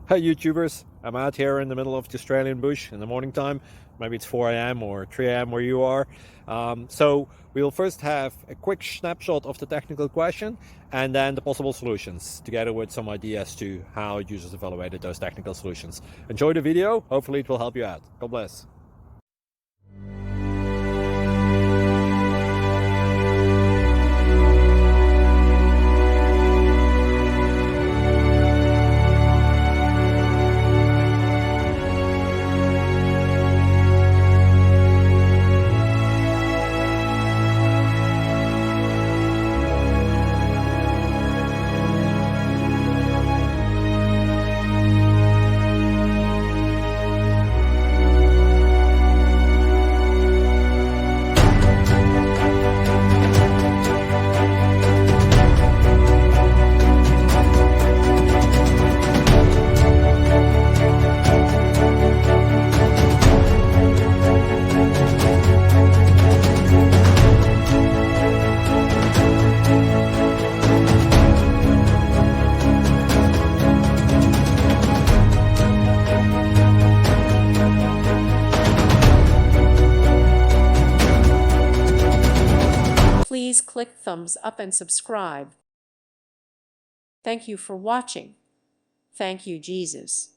Hey YouTubers, I'm out here in the middle of the Australian bush in the morning time. Maybe it's 4 a.m. or 3 a.m. where you are. So we'll first have a quick snapshot of the technical question and then the possible solutions, together with some ideas to how users evaluated those technical solutions. Enjoy the video, hopefully it will help you out. God bless. Please click thumbs up and subscribe. Thank you for watching. Thank you, Jesus.